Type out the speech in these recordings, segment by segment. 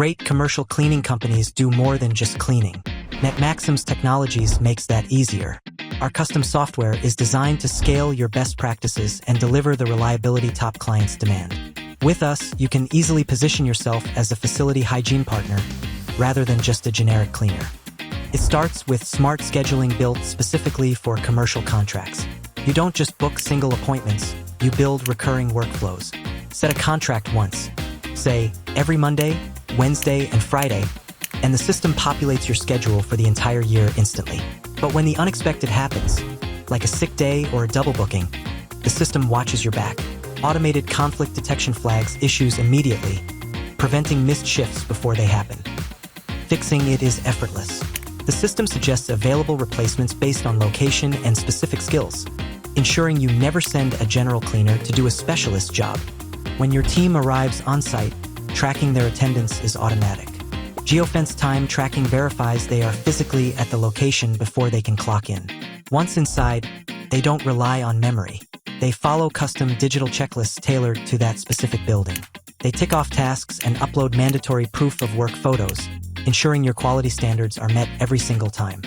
great commercial cleaning companies do more than just cleaning. NetMaxim's Technologies makes that easier. Our custom software is designed to scale your best practices and deliver the reliability top clients demand. With us, you can easily position yourself as a facility hygiene partner rather than just a generic cleaner. It starts with smart scheduling built specifically for commercial contracts. You don't just book single appointments, you build recurring workflows. Set a contract once, say every Monday, Wednesday, and Friday, and the system populates your schedule for the entire year instantly. But when the unexpected happens, like a sick day or a double booking, the system watches your back. Automated conflict detection flags issues immediately, preventing missed shifts before they happen. Fixing it is effortless. The system suggests available replacements based on location and specific skills, ensuring you never send a general cleaner to do a specialist job. When your team arrives on-site, tracking their attendance is automatic. Geofence time tracking verifies they are physically at the location before they can clock in. Once inside, they don't rely on memory. They follow custom digital checklists tailored to that specific building. They tick off tasks and upload mandatory proof of work photos, ensuring your quality standards are met every single time.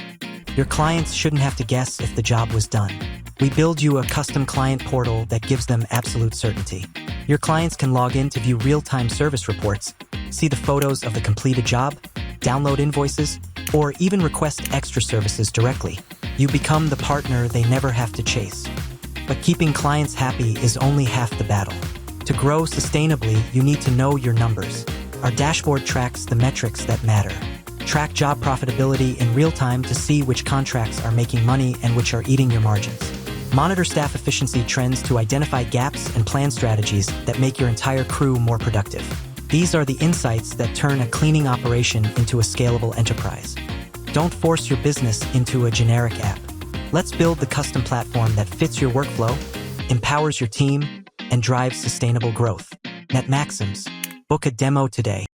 Your clients shouldn't have to guess if the job was done. We build you a custom client portal that gives them absolute certainty. Your clients can log in to view real-time service reports, see the photos of the completed job, download invoices, or even request extra services directly. You become the partner they never have to chase. But keeping clients happy is only half the battle. To grow sustainably, you need to know your numbers. Our dashboard tracks the metrics that matter. Track job profitability in real time to see which contracts are making money and which are eating your margins. Monitor staff efficiency trends to identify gaps and plan strategies that make your entire crew more productive. These are the insights that turn a cleaning operation into a scalable enterprise. Don't force your business into a generic app. Let's build the custom platform that fits your workflow, empowers your team, and drives sustainable growth. NetMaxims. Book a demo today.